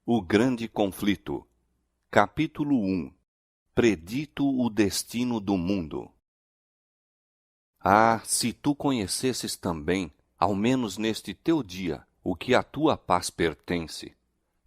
O Grande Conflito. Capítulo 1. Predito o destino do mundo. Ah, se tu conhecesses também, ao menos neste teu dia, o que à tua paz pertence.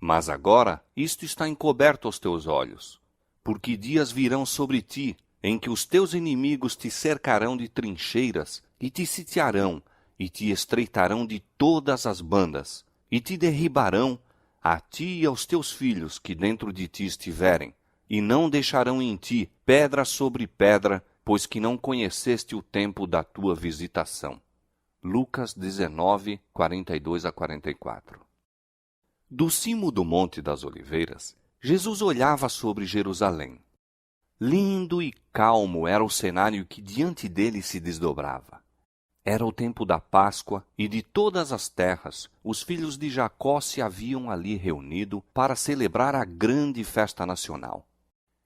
Mas agora isto está encoberto aos teus olhos, porque dias virão sobre ti, em que os teus inimigos te cercarão de trincheiras, e te sitiarão, e te estreitarão de todas as bandas, e te derribarão, a ti e aos teus filhos que dentro de ti estiverem, e não deixarão em ti pedra sobre pedra, pois que não conheceste o tempo da tua visitação. Lucas 19, 42-44. Do cimo do Monte das Oliveiras, Jesus olhava sobre Jerusalém. Lindo e calmo era o cenário que diante dele se desdobrava. Era o tempo da Páscoa, e de todas as terras, os filhos de Jacó se haviam ali reunido para celebrar a grande festa nacional.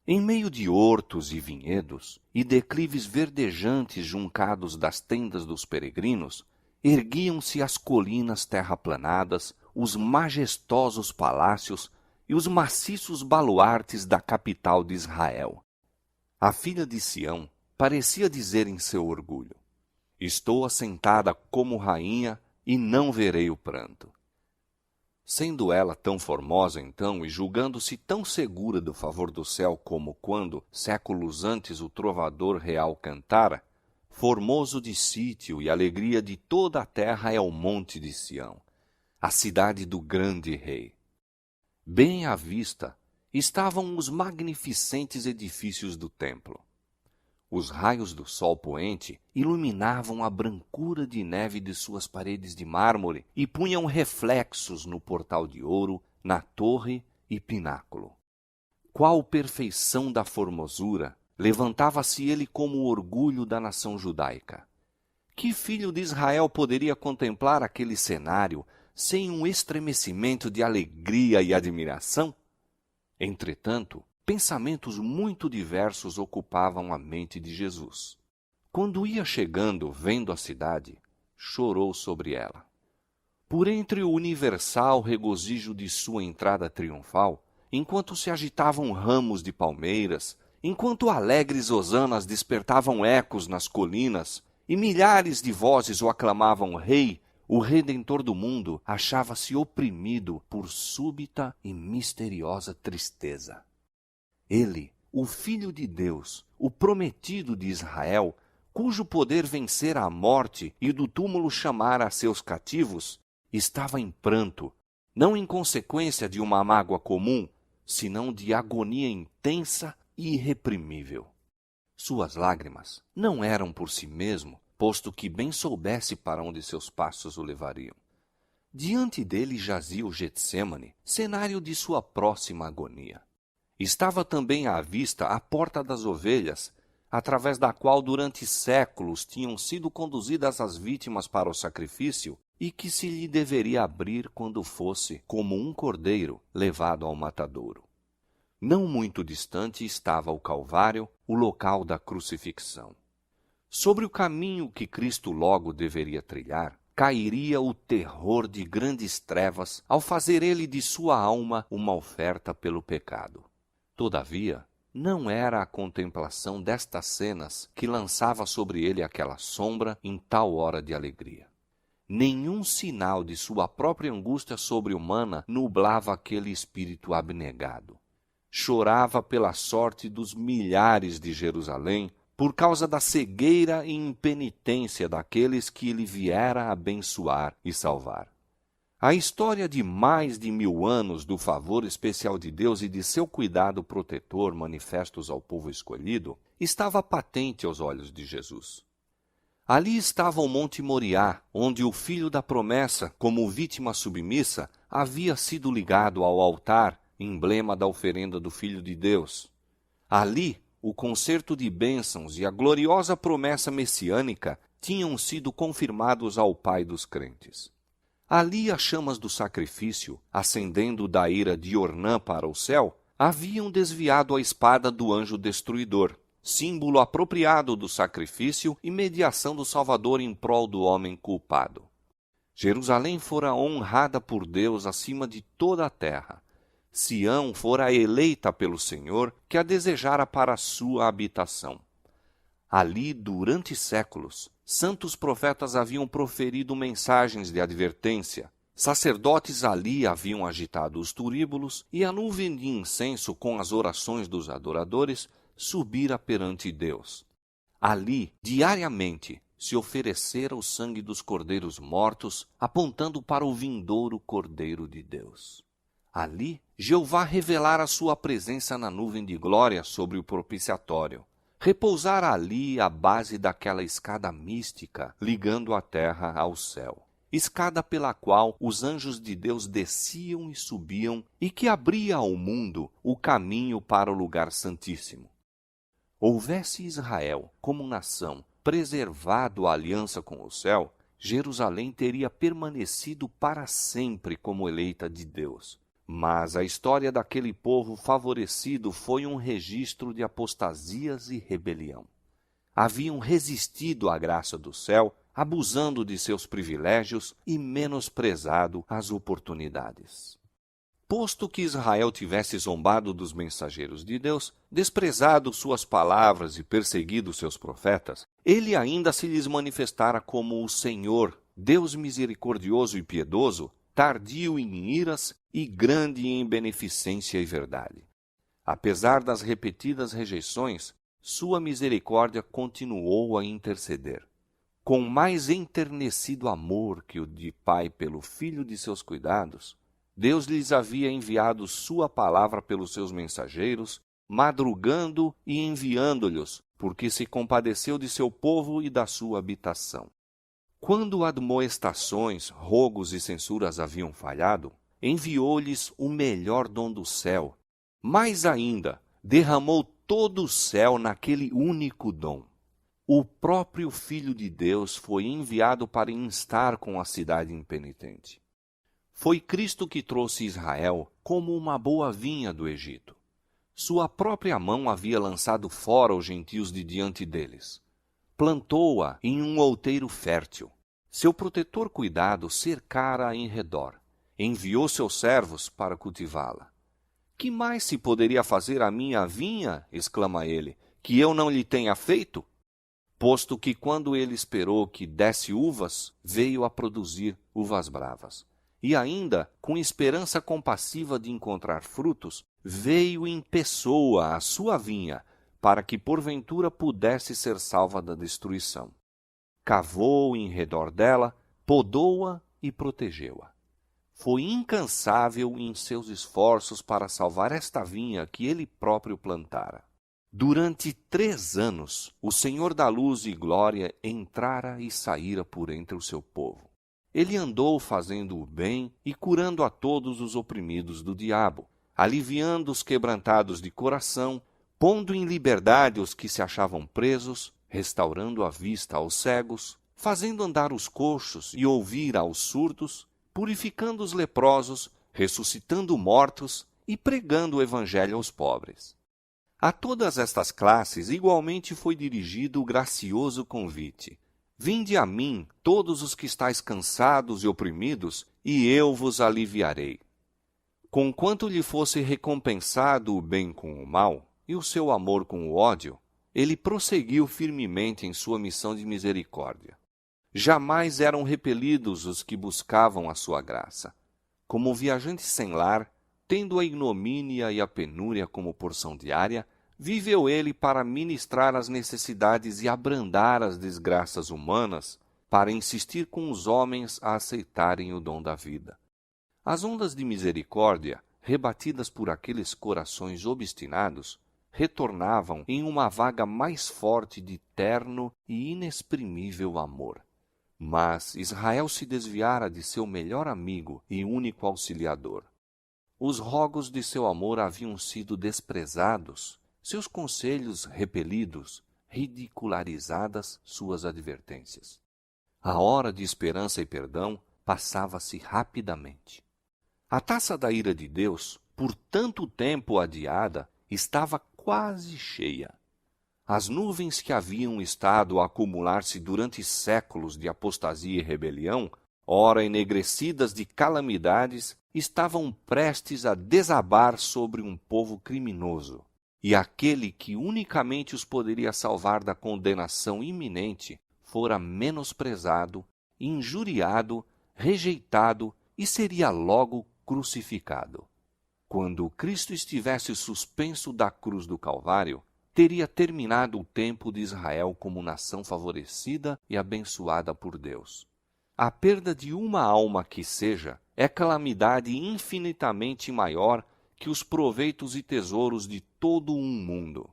Em meio de hortos e vinhedos, e declives verdejantes juncados das tendas dos peregrinos, erguiam-se as colinas terraplanadas, os majestosos palácios e os maciços baluartes da capital de Israel. A filha de Sião parecia dizer em seu orgulho: estou assentada como rainha e não verei o pranto. Sendo ela tão formosa então e julgando-se tão segura do favor do céu como quando, séculos antes, o trovador real cantara, formoso de sítio e alegria de toda a terra é o monte de Sião, a cidade do grande rei. Bem à vista estavam os magnificentes edifícios do templo. Os raios do sol poente iluminavam a brancura de neve de suas paredes de mármore e punham reflexos no portal de ouro, na torre e pináculo. Qual perfeição da formosura! Levantava-se ele como o orgulho da nação judaica. Que filho de Israel poderia contemplar aquele cenário sem um estremecimento de alegria e admiração? Entretanto, pensamentos muito diversos ocupavam a mente de Jesus. Quando ia chegando, vendo a cidade, chorou sobre ela. Por entre o universal regozijo de sua entrada triunfal, enquanto se agitavam ramos de palmeiras, enquanto alegres hosanas despertavam ecos nas colinas, e milhares de vozes o aclamavam rei, o Redentor do mundo achava-se oprimido por súbita e misteriosa tristeza. Ele, o Filho de Deus, o prometido de Israel, cujo poder vencera a morte e do túmulo chamara a seus cativos, estava em pranto, não em consequência de uma mágoa comum, senão de agonia intensa e irreprimível. Suas lágrimas não eram por si mesmo, posto que bem soubesse para onde seus passos o levariam. Diante dele jazia o Getsêmane, cenário de sua próxima agonia. Estava também à vista a Porta das Ovelhas, através da qual durante séculos tinham sido conduzidas as vítimas para o sacrifício e que se lhe deveria abrir quando fosse, como um cordeiro, levado ao matadouro. Não muito distante estava o Calvário, o local da crucifixão. Sobre o caminho que Cristo logo deveria trilhar, cairia o terror de grandes trevas ao fazer ele de sua alma uma oferta pelo pecado. Todavia, não era a contemplação destas cenas que lançava sobre ele aquela sombra em tal hora de alegria. Nenhum sinal de sua própria angústia sobre-humana nublava aquele espírito abnegado. Chorava pela sorte dos milhares de Jerusalém, por causa da cegueira e impenitência daqueles que ele viera abençoar e salvar. A história de mais de 1000 anos do favor especial de Deus e de seu cuidado protetor manifestos ao povo escolhido estava patente aos olhos de Jesus. Ali estava o Monte Moriá, onde o filho da promessa, como vítima submissa, havia sido ligado ao altar, emblema da oferenda do Filho de Deus. Ali, o concerto de bênçãos e a gloriosa promessa messiânica tinham sido confirmados ao Pai dos crentes. Ali as chamas do sacrifício, ascendendo da ira de Ornã para o céu, haviam desviado a espada do anjo destruidor, símbolo apropriado do sacrifício e mediação do Salvador em prol do homem culpado. Jerusalém fora honrada por Deus acima de toda a terra. Sião fora eleita pelo Senhor, que a desejara para a sua habitação. Ali, durante séculos, santos profetas haviam proferido mensagens de advertência. Sacerdotes ali haviam agitado os turíbulos, e a nuvem de incenso com as orações dos adoradores subira perante Deus. Ali, diariamente, se oferecera o sangue dos cordeiros mortos, apontando para o vindouro Cordeiro de Deus. Ali, Jeová revelara sua presença na nuvem de glória sobre o propiciatório. Repousara ali a base daquela escada mística, ligando a terra ao céu. Escada pela qual os anjos de Deus desciam e subiam, e que abria ao mundo o caminho para o lugar santíssimo. Houvesse Israel, como nação, preservado a aliança com o céu, Jerusalém teria permanecido para sempre como eleita de Deus. Mas a história daquele povo favorecido foi um registro de apostasias e rebelião. Haviam resistido à graça do céu, abusando de seus privilégios e menosprezado as oportunidades. Posto que Israel tivesse zombado dos mensageiros de Deus, desprezado suas palavras e perseguido seus profetas, ele ainda se lhes manifestara como o Senhor, Deus misericordioso e piedoso, tardio em iras e grande em beneficência e verdade. Apesar das repetidas rejeições, sua misericórdia continuou a interceder. Com mais enternecido amor que o de pai pelo filho de seus cuidados, Deus lhes havia enviado sua palavra pelos seus mensageiros, madrugando e enviando-lhes, porque se compadeceu de seu povo e da sua habitação. Quando admoestações, rogos e censuras haviam falhado, enviou-lhes o melhor dom do céu. Mais ainda, derramou todo o céu naquele único dom. O próprio Filho de Deus foi enviado para instar com a cidade impenitente. Foi Cristo que trouxe Israel como uma boa vinha do Egito. Sua própria mão havia lançado fora os gentios de diante deles. Plantou-a em um outeiro fértil. Seu protetor cuidado cercara-a em redor. Enviou seus servos para cultivá-la. Que mais se poderia fazer à minha vinha, exclama ele, que eu não lhe tenha feito? Posto que quando ele esperou que desse uvas, veio a produzir uvas bravas. E ainda, com esperança compassiva de encontrar frutos, veio em pessoa à sua vinha, para que porventura pudesse ser salva da destruição. Cavou em redor dela, podou-a e protegeu-a. Foi incansável em seus esforços para salvar esta vinha que ele próprio plantara. Durante 3 anos, o Senhor da luz e glória entrara e saíra por entre o seu povo. Ele andou fazendo o bem e curando a todos os oprimidos do diabo, aliviando os quebrantados de coração, pondo em liberdade os que se achavam presos, restaurando a vista aos cegos, fazendo andar os coxos e ouvir aos surdos, purificando os leprosos, ressuscitando mortos e pregando o evangelho aos pobres. A todas estas classes igualmente foi dirigido o gracioso convite: vinde a mim, todos os que estáis cansados e oprimidos, e eu vos aliviarei. Conquanto lhe fosse recompensado o bem com o mal, e o seu amor com o ódio, ele prosseguiu firmemente em sua missão de misericórdia. Jamais eram repelidos os que buscavam a sua graça. Como viajante sem lar, tendo a ignomínia e a penúria como porção diária, viveu ele para ministrar as necessidades e abrandar as desgraças humanas, para insistir com os homens a aceitarem o dom da vida. As ondas de misericórdia, rebatidas por aqueles corações obstinados, retornavam em uma vaga mais forte de terno e inexprimível amor. Mas Israel se desviara de seu melhor amigo e único auxiliador. Os rogos de seu amor haviam sido desprezados, seus conselhos repelidos, ridicularizadas suas advertências. A hora de esperança e perdão passava-se rapidamente. A taça da ira de Deus, por tanto tempo adiada, estava quase cheia. As nuvens que haviam estado a acumular-se durante séculos de apostasia e rebelião, ora enegrecidas de calamidades, estavam prestes a desabar sobre um povo criminoso. E aquele que unicamente os poderia salvar da condenação iminente fora menosprezado, injuriado, rejeitado e seria logo crucificado. Quando Cristo estivesse suspenso da cruz do Calvário, teria terminado o tempo de Israel como nação favorecida e abençoada por Deus. A perda de uma alma que seja é calamidade infinitamente maior que os proveitos e tesouros de todo um mundo.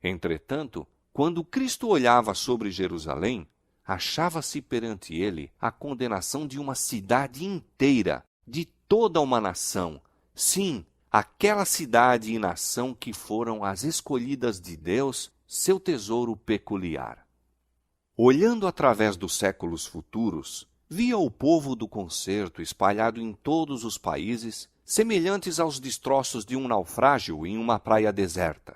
Entretanto, quando Cristo olhava sobre Jerusalém, achava-se perante ele a condenação de uma cidade inteira, de toda uma nação. Sim, aquela cidade e nação que foram as escolhidas de Deus, seu tesouro peculiar. Olhando através dos séculos futuros, via o povo do concerto espalhado em todos os países, semelhantes aos destroços de um naufrágio em uma praia deserta.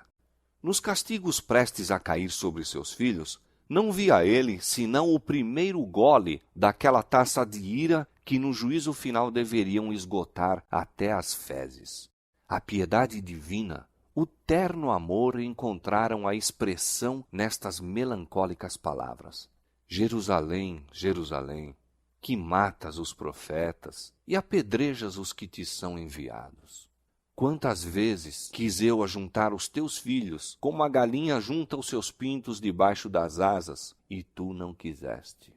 Nos castigos prestes a cair sobre seus filhos, não via ele senão o primeiro gole daquela taça de ira que no juízo final deveriam esgotar até as fezes. A piedade divina, o terno amor encontraram a expressão nestas melancólicas palavras. Jerusalém, Jerusalém, que matas os profetas e apedrejas os que te são enviados. Quantas vezes quis eu ajuntar os teus filhos, como a galinha junta os seus pintos debaixo das asas, e tu não quiseste.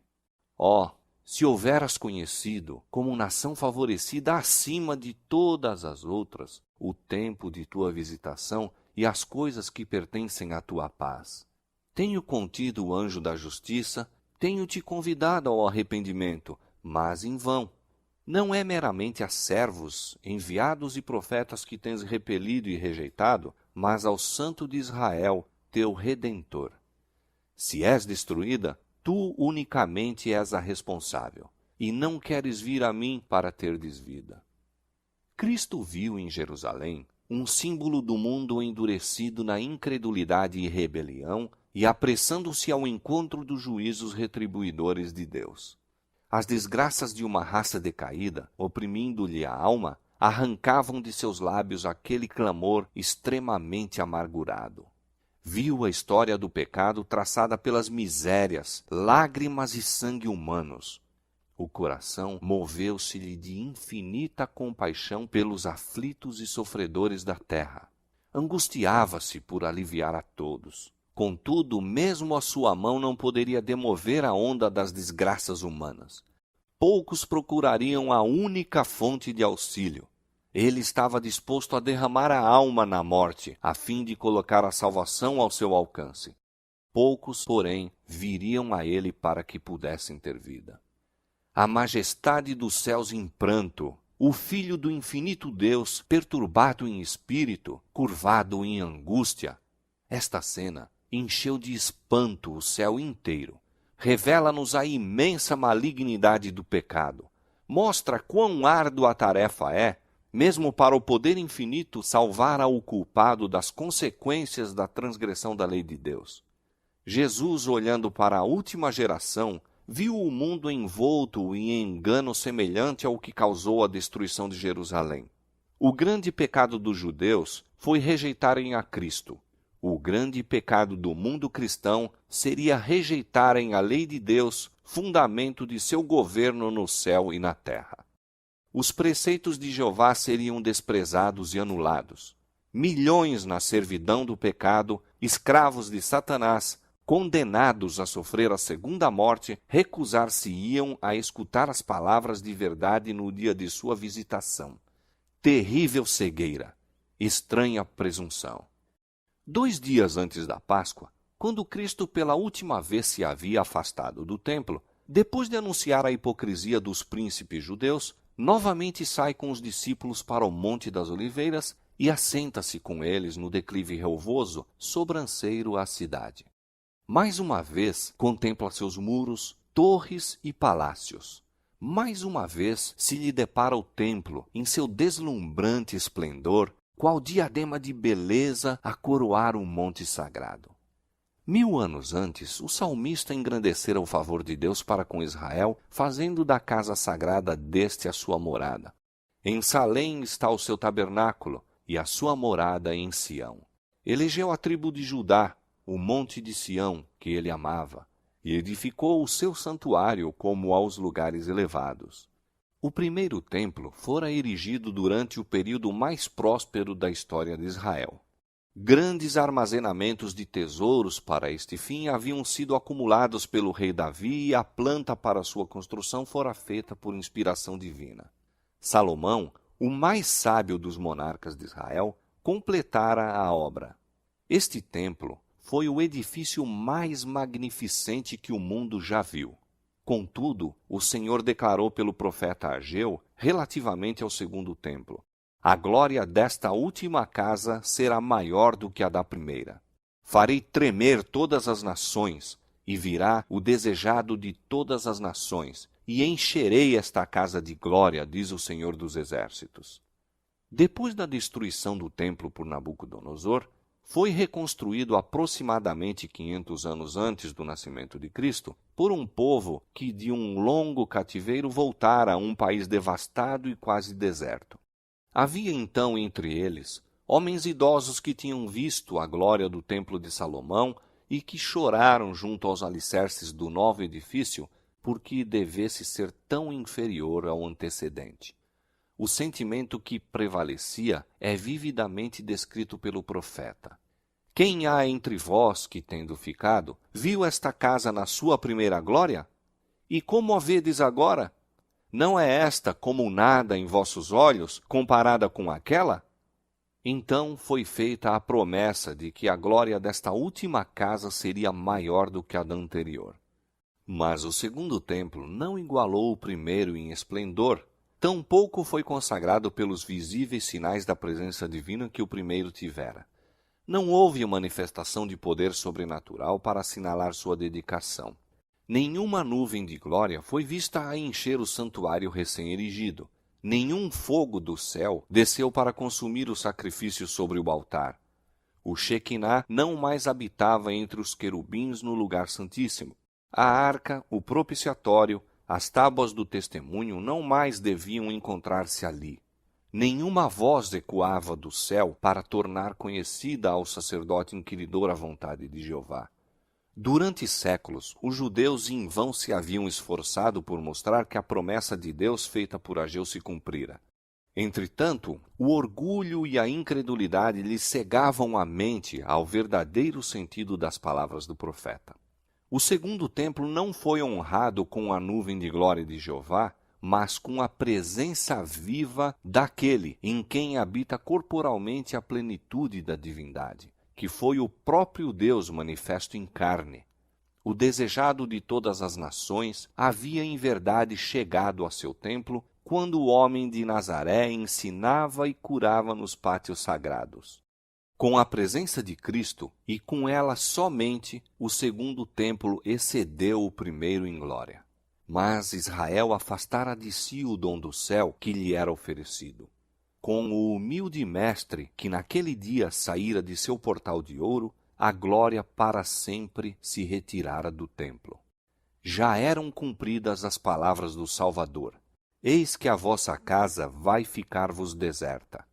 Ó, se houveras conhecido, como nação favorecida acima de todas as outras, o tempo de tua visitação e as coisas que pertencem à tua paz. Tenho contido o anjo da justiça, tenho-te convidado ao arrependimento, mas em vão. Não é meramente a servos, enviados e profetas que tens repelido e rejeitado, mas ao Santo de Israel, teu Redentor. Se és destruída, tu unicamente és a responsável, e não queres vir a mim para terdes vida. Cristo viu em Jerusalém um símbolo do mundo endurecido na incredulidade e rebelião e apressando-se ao encontro dos juízos retribuidores de Deus. As desgraças de uma raça decaída, oprimindo-lhe a alma, arrancavam de seus lábios aquele clamor extremamente amargurado. Viu a história do pecado traçada pelas misérias, lágrimas e sangue humanos. O coração moveu-se-lhe de infinita compaixão pelos aflitos e sofredores da terra. Angustiava-se por aliviar a todos. Contudo, mesmo a sua mão não poderia demover a onda das desgraças humanas. Poucos procurariam a única fonte de auxílio. Ele estava disposto a derramar a alma na morte, a fim de colocar a salvação ao seu alcance. Poucos, porém, viriam a ele para que pudessem ter vida. A majestade dos céus em pranto, o Filho do infinito Deus, perturbado em espírito, curvado em angústia. Esta cena encheu de espanto o céu inteiro. Revela-nos a imensa malignidade do pecado. Mostra quão árdua a tarefa é, mesmo para o poder infinito, salvar ao culpado das consequências da transgressão da lei de Deus. Jesus, olhando para a última geração, viu o mundo envolto em engano semelhante ao que causou a destruição de Jerusalém. O grande pecado dos judeus foi rejeitarem a Cristo. O grande pecado do mundo cristão seria rejeitarem a lei de Deus, fundamento de seu governo no céu e na terra. Os preceitos de Jeová seriam desprezados e anulados. Milhões na servidão do pecado, escravos de Satanás, condenados a sofrer a segunda morte, recusar-se-iam a escutar as palavras de verdade no dia de sua visitação. Terrível cegueira, estranha presunção. 2 dias antes da Páscoa, quando Cristo pela última vez se havia afastado do templo, depois de anunciar a hipocrisia dos príncipes judeus, novamente sai com os discípulos para o Monte das Oliveiras e assenta-se com eles no declive relvoso, sobranceiro à cidade. Mais uma vez contempla seus muros, torres e palácios. Mais uma vez se lhe depara o templo em seu deslumbrante esplendor, qual diadema de beleza a coroar um monte sagrado. 1000 anos antes, o salmista engrandecera o favor de Deus para com Israel, fazendo da casa sagrada deste a sua morada. Em Salém está o seu tabernáculo, e a sua morada em Sião. Elegeu a tribo de Judá, o monte de Sião, que ele amava, e edificou o seu santuário como aos lugares elevados. O primeiro templo fora erigido durante o período mais próspero da história de Israel. Grandes armazenamentos de tesouros para este fim haviam sido acumulados pelo rei Davi e a planta para sua construção fora feita por inspiração divina. Salomão, o mais sábio dos monarcas de Israel, completara a obra. Este templo foi o edifício mais magnificente que o mundo já viu. Contudo, o Senhor declarou pelo profeta Ageu, relativamente ao segundo templo: a glória desta última casa será maior do que a da primeira. Farei tremer todas as nações, e virá o desejado de todas as nações, e encherei esta casa de glória, diz o Senhor dos Exércitos. Depois da destruição do templo por Nabucodonosor, foi reconstruído aproximadamente 500 anos antes do nascimento de Cristo por um povo que de um longo cativeiro voltara a um país devastado e quase deserto. Havia então entre eles homens idosos que tinham visto a glória do templo de Salomão e que choraram junto aos alicerces do novo edifício porque devesse ser tão inferior ao antecedente. O sentimento que prevalecia é vividamente descrito pelo profeta. Quem há entre vós que, tendo ficado, viu esta casa na sua primeira glória? E como a vedes agora? Não é esta como nada em vossos olhos, comparada com aquela? Então foi feita a promessa de que a glória desta última casa seria maior do que a da anterior. Mas o segundo templo não igualou o primeiro em esplendor, tampouco foi consagrado pelos visíveis sinais da presença divina que o primeiro tivera. Não houve manifestação de poder sobrenatural para assinalar sua dedicação. Nenhuma nuvem de glória foi vista a encher o santuário recém-erigido. Nenhum fogo do céu desceu para consumir o sacrifício sobre o altar. O Shequiná não mais habitava entre os querubins no lugar santíssimo. A arca, o propiciatório, as tábuas do testemunho não mais deviam encontrar-se ali. Nenhuma voz ecoava do céu para tornar conhecida ao sacerdote inquiridor a vontade de Jeová. Durante séculos, os judeus em vão se haviam esforçado por mostrar que a promessa de Deus feita por Ageu se cumprira. Entretanto, o orgulho e a incredulidade lhes cegavam a mente ao verdadeiro sentido das palavras do profeta. O segundo templo não foi honrado com a nuvem de glória de Jeová, mas com a presença viva daquele em quem habita corporalmente a plenitude da divindade, que foi o próprio Deus manifesto em carne. O desejado de todas as nações havia em verdade chegado a seu templo quando o homem de Nazaré ensinava e curava nos pátios sagrados. Com a presença de Cristo, e com ela somente, o segundo templo excedeu o primeiro em glória. Mas Israel afastara de si o dom do céu que lhe era oferecido. Com o humilde mestre que naquele dia saíra de seu portal de ouro, a glória para sempre se retirara do templo. Já eram cumpridas as palavras do Salvador: eis que a vossa casa vai ficar-vos deserta.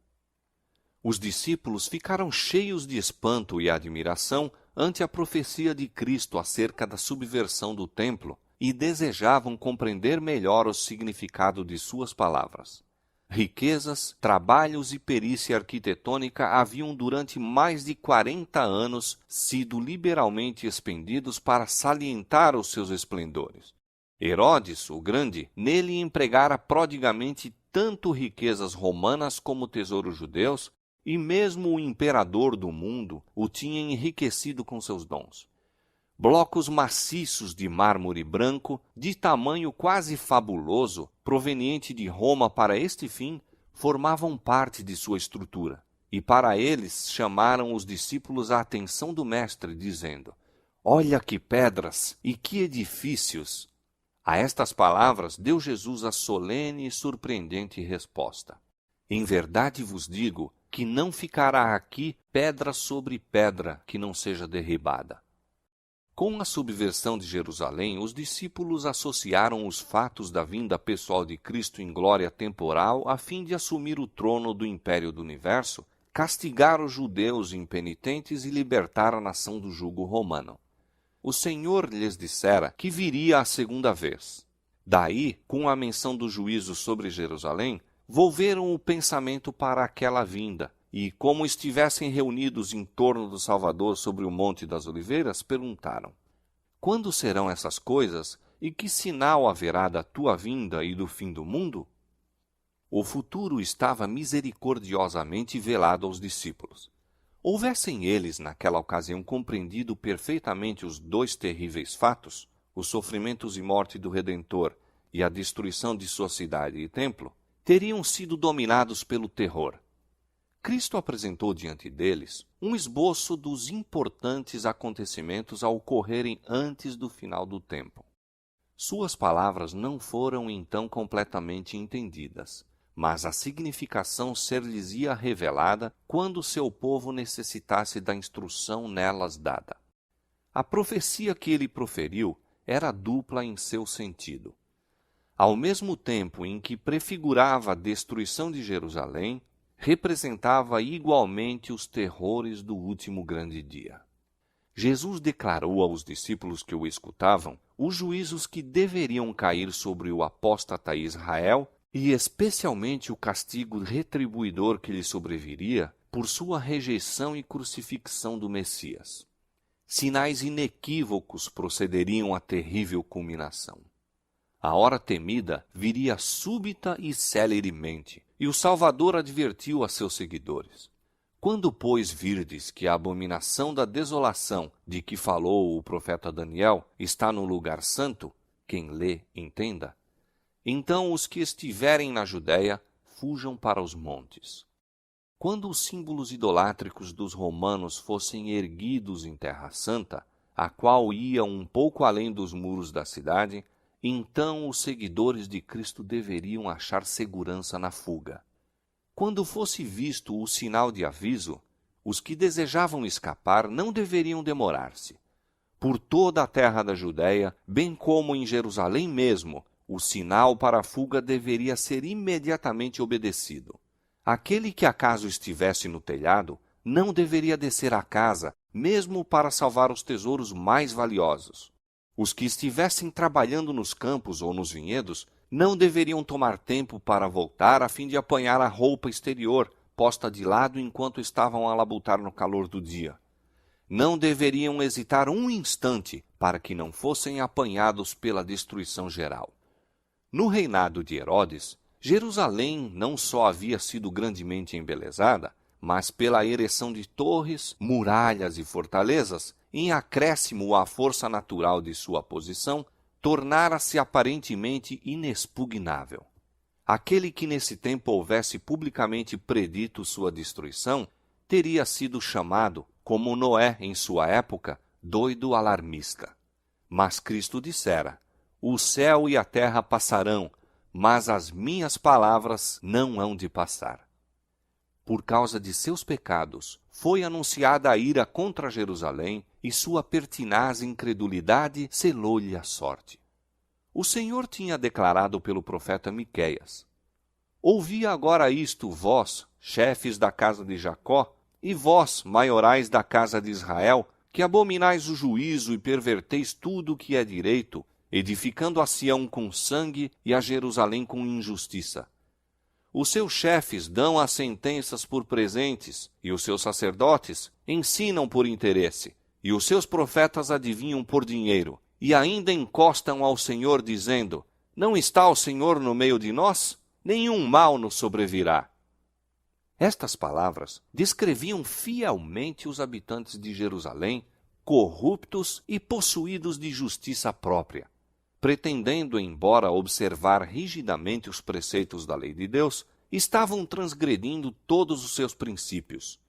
Os discípulos ficaram cheios de espanto e admiração ante a profecia de Cristo acerca da subversão do templo e desejavam compreender melhor o significado de suas palavras. Riquezas, trabalhos e perícia arquitetônica haviam durante mais de 40 anos sido liberalmente expendidos para salientar os seus esplendores. Herodes, o Grande, nele empregara prodigamente tanto riquezas romanas como tesouros judeus, e mesmo o imperador do mundo o tinha enriquecido com seus dons. Blocos maciços de mármore branco, de tamanho quase fabuloso, proveniente de Roma para este fim, formavam parte de sua estrutura. E para eles chamaram os discípulos a atenção do Mestre, dizendo: olha que pedras e que edifícios! A estas palavras deu Jesus a solene e surpreendente resposta: em verdade vos digo que não ficará aqui pedra sobre pedra que não seja derribada. Com a subversão de Jerusalém, os discípulos associaram os fatos da vinda pessoal de Cristo em glória temporal a fim de assumir o trono do império do universo, castigar os judeus impenitentes e libertar a nação do jugo romano. O Senhor lhes dissera que viria a segunda vez. Daí, com a menção do juízo sobre Jerusalém, volveram o pensamento para aquela vinda, e, como estivessem reunidos em torno do Salvador sobre o Monte das Oliveiras, perguntaram: quando serão essas coisas, e que sinal haverá da tua vinda e do fim do mundo? O futuro estava misericordiosamente velado aos discípulos. Houvessem eles, naquela ocasião, compreendido perfeitamente os dois terríveis fatos, os sofrimentos e morte do Redentor e a destruição de sua cidade e templo, teriam sido dominados pelo terror. Cristo apresentou diante deles um esboço dos importantes acontecimentos a ocorrerem antes do final do tempo. Suas palavras não foram então completamente entendidas, mas a significação ser-lhes-ia revelada quando seu povo necessitasse da instrução nelas dada. A profecia que ele proferiu era dupla em seu sentido. Ao mesmo tempo em que prefigurava a destruição de Jerusalém, representava igualmente os terrores do último grande dia. Jesus declarou aos discípulos que o escutavam os juízos que deveriam cair sobre o apóstata Israel e especialmente o castigo retribuidor que lhe sobreviria por sua rejeição e crucifixão do Messias. Sinais inequívocos procederiam à terrível culminação. A hora temida viria súbita e celeremente, e o Salvador advertiu a seus seguidores: quando, pois, virdes que a abominação da desolação de que falou o profeta Daniel está no lugar santo, quem lê, entenda, então os que estiverem na Judéia fujam para os montes. Quando os símbolos idolátricos dos romanos fossem erguidos em Terra Santa, a qual ia um pouco além dos muros da cidade, então os seguidores de Cristo deveriam achar segurança na fuga. Quando fosse visto o sinal de aviso, os que desejavam escapar não deveriam demorar-se. Por toda a terra da Judéia, bem como em Jerusalém mesmo, o sinal para a fuga deveria ser imediatamente obedecido. Aquele que acaso estivesse no telhado não deveria descer à casa, mesmo para salvar os tesouros mais valiosos. Os que estivessem trabalhando nos campos ou nos vinhedos não deveriam tomar tempo para voltar a fim de apanhar a roupa exterior, posta de lado enquanto estavam a labutar no calor do dia. Não deveriam hesitar um instante para que não fossem apanhados pela destruição geral. No reinado de Herodes, Jerusalém não só havia sido grandemente embelezada, mas pela ereção de torres, muralhas e fortalezas, em acréscimo à força natural de sua posição, tornara-se aparentemente inexpugnável. Aquele que nesse tempo houvesse publicamente predito sua destruição, teria sido chamado, como Noé em sua época, doido alarmista. Mas Cristo dissera: o céu e a terra passarão, mas as minhas palavras não hão de passar. Por causa de seus pecados, foi anunciada a ira contra Jerusalém, e sua pertinaz incredulidade selou-lhe a sorte. O Senhor tinha declarado pelo profeta Miqueias: ouvi agora isto, vós, chefes da casa de Jacó, e vós, maiorais da casa de Israel, que abominais o juízo e perverteis tudo o que é direito, edificando a Sião com sangue e a Jerusalém com injustiça. Os seus chefes dão as sentenças por presentes, e os seus sacerdotes ensinam por interesse, e os seus profetas adivinham por dinheiro, e ainda encostam ao Senhor, dizendo: não está o Senhor no meio de nós? Nenhum mal nos sobrevirá. Estas palavras descreviam fielmente os habitantes de Jerusalém, corruptos e possuídos de justiça própria. Pretendendo, embora observar rigidamente os preceitos da lei de Deus, estavam transgredindo todos os seus princípios.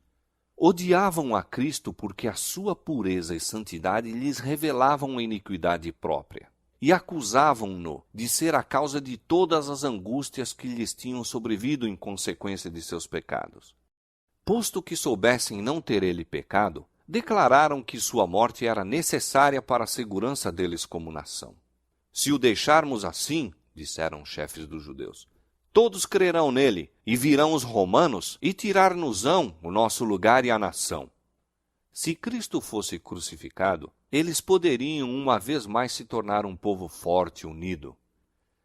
Odiavam a Cristo porque a sua pureza e santidade lhes revelavam a iniquidade própria, e acusavam-no de ser a causa de todas as angústias que lhes tinham sobrevido em consequência de seus pecados. Posto que soubessem não ter ele pecado, declararam que sua morte era necessária para a segurança deles como nação. Se o deixarmos assim, disseram os chefes dos judeus, todos crerão nele, e virão os romanos e tirar-nos-ão o nosso lugar e a nação. Se Cristo fosse crucificado, eles poderiam uma vez mais se tornar um povo forte e unido.